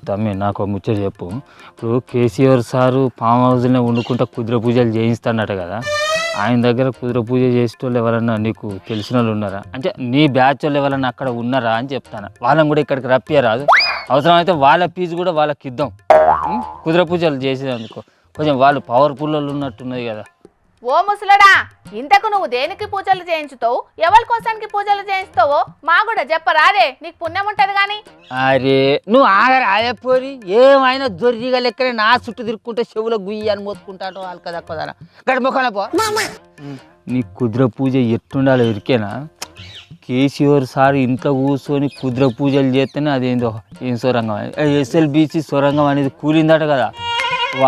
తమ్మి నాకు ముచ్చట చెప్పు. ఇప్పుడు కేసీఆర్ సారు ఫామ్ హౌస్లో వండుకుంటా కుదిర పూజలు చేయిస్తాడట కదా, ఆయన దగ్గర కుదిర పూజ చేసేటోళ్ళు ఎవరన్నా నీకు తెలిసిన వాళ్ళు ఉన్నారా? అంటే నీ బ్యాచ్ వాళ్ళు ఎవరన్నా అక్కడ ఉన్నారా అని చెప్తాను. వాళ్ళని కూడా ఇక్కడికి రప్పియరాదు, అవసరమైతే వాళ్ళ ఫీజు కూడా వాళ్ళకి ఇద్దాం. కుదిర పూజలు చేసేందుకు కొంచెం వాళ్ళు పవర్ఫుల్ వాళ్ళు ఉన్నట్టున్నది కదా. ఓ ముసలడా, ఇంతకు నువ్వు దేనికి పూజలు చేయించుతావు, ఎవరి కోసానికి పూజలు చేయిస్తావో మా కూడా చెప్పరాదే, నీకు పుణ్యం ఉంటది గాని. అరే నువ్వు ఆగరా ఆయపోరి, ఏమైనా దొర్రిగా లెక్కనే నా చుట్టూ తిరుక్కుంటే చెవులో గుయ్యి అని మోసుకుంటాడు వాళ్ళకి దక్కుదారా గడి మొక్కన పో. నీ కుదిర పూజ ఎట్టుండాలో ఇరికేనా? కేసీఆర్ సార్ ఇంట్లో కూర్చొని కుదిర పూజలు చేస్తేనే అదేందో ఏం సొరంగం, ఎస్ఎల్బిసి సొరంగం అనేది కూలిందట కదా.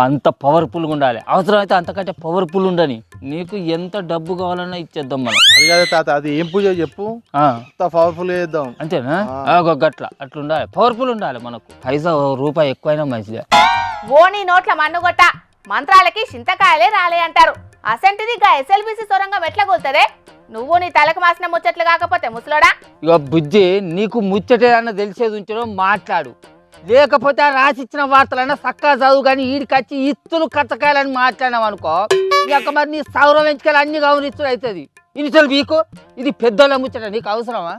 అంత పవర్ఫుల్గా ఉండాలి, అవసరమైతే అంతకంటే పవర్ఫుల్ ఉండని. నీకు ఎంత డబ్బు కావాలన్నా ఇచ్చేద్దాం మనం. అది కాదు తాత, అది ఏం పూజ చెప్పు, పవర్ఫుల్ చేద్దాం అంతేనా? గట్ల అట్లా ఉండాలి, పవర్ఫుల్ ఉండాలి. మనకు పైసా రూపాయి ఎక్కువైనా మంచిదే. ఓ నీ నోట్ల మన్నుగొట్ట, మంత్రాలకి చింతకాయలే రాలే అంటారు. అసంటిది గా ఎస్ఎల్బిసి సొరంగం ఎట్లా కూలుతుంది? నువ్వు నీ తలకు మాసిన ముచ్చట్లు కాకపోతే ముసలోడా. ఇక బుజ్జి, నీకు ముచ్చటేదన్నా తెలిసేది ఉంచడం మాట్లాడు, లేకపోతే రాసిచ్చిన వార్తలన్నా చక్కగా చదువు. కానీ వీడికొచ్చి ఇత్తులు కచ్చకాయలని మాట్లాడినావు అనుకో, ఇక మరి నీ సౌరం ఎంచుకలు అన్ని గమనిస్తుడు అవుతుంది. ఇనిసలు వీకు ఇది పెద్దోళ్ళ ముచ్చట, నీకు అవసరమా?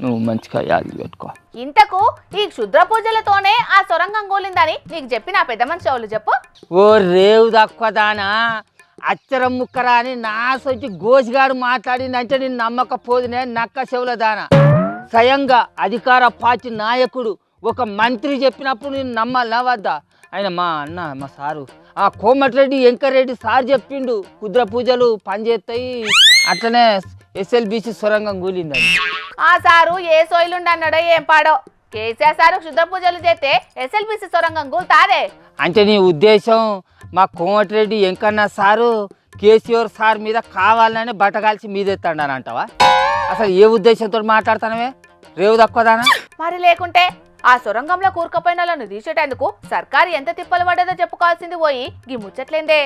నువ్వు మంచిగా యాది పెట్టుకో. ఇంతకు ఈ క్షుద్ర పూజలతోనే ఆ సొరంగం కూలిందని నీకు చెప్పిన పెద్ద మనిషి వాళ్ళు చెప్పు. ఓ రేవు తక్కువ దానా, అచ్చరం ముక్కరా అని నా సొచ్చి గోసిగాడు మాట్లాడిందంటే నేను నమ్మకపోదునే నక్క చెవుల దానా. స్వయంగా అధికార పార్టీ నాయకుడు ఒక మంత్రి చెప్పినప్పుడు నేను నమ్మాలా వద్దా? ఆయన మా అన్న మా సారు ఆ కోమటిరెడ్డి వెంకరెడ్డి సార్ చెప్పిండు, కుద్ర పూజలు పనిచేస్తాయి, అట్లనే ఎస్ఎల్బిసి సొరంగం కూలిందని. ఆ సారు ఏ సోయిలుండి అన్నాడో ఏం పాడో, కేసీఆర్ సారు క్షుద్ర పూజలు చేస్తే ఎస్ఎల్బిసి సొరంగం కూలుతాదే. అంటే నీ ఉద్దేశం మా కోమటిరెడ్డి వెంకన్న సారు కేసీఆర్ సార్ మీద కావాలని బట్టగాల్చి మీదెత్తాడని అంటావా? అసలు ఏ ఉద్దేశంతో మాట్లాడతానవే రేవు తక్కువదానా? మరి లేకుంటే ఆ సొరంగంలో కూరుకపోయిన వాళ్ళను తీసేటందుకు సర్కారు ఎంత తిప్పలు పడ్డదో చెప్పుకోవాల్సింది పోయి గీ ముచ్చట్లేందే.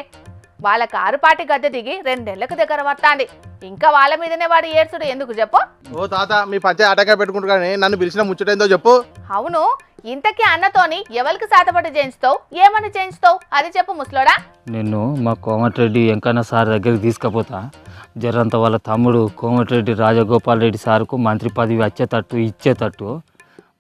వాళ్ళ కారుపాటి గద్దె దిగి 2 నెలలకు దగ్గర పడతాంది, ఇంకా వాళ్ళ మీదనే వాడు ఏడ్చుడు ఎందుకు చెప్పు? ఓ తాత, మీ పంచాయతీ ఆటకాయ పెట్టుకుంటారు కానీ నన్ను పిలిచిన ముచ్చటేందో చెప్పు. అవును, ఇంతకీ అన్నతోని ఎవరికి సాతపడి చేయించుతావు, ఏమని చేయించుతావు అది చెప్పు ముసలోడా. నిన్ను మా కోమటిరెడ్డి వెంకన్న సార్ దగ్గరికి తీసుకుపోతా. జరంత వాళ్ళ తమ్ముడు కోమటిరెడ్డి రాజగోపాల్ రెడ్డి సార్కు మంత్రి పదవి వచ్చేటట్టు ఇచ్చేటట్టు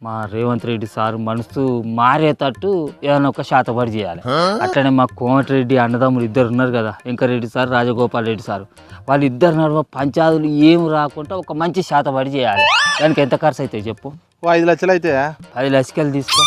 మా రేవంత్ రెడ్డి సార్ మనసు మారేటట్టు ఏదైనా ఒక శాతపడి చేయాలి. అట్లనే మా కోమటిరెడ్డి అన్నదమ్ములు 2 ఉన్నారు కదా, వెంకరెడ్డి సార్ రాజగోపాల్ రెడ్డి సార్, వాళ్ళిద్దరు నడుమ పంచాదులు ఏం రాకుండా ఒక మంచి శాతపడి చేయాలి. దానికి ఎంత ఖర్చు అవుతాయి చెప్పు? 5 లక్షలు అయితే 10 లక్షలు తీసుకో.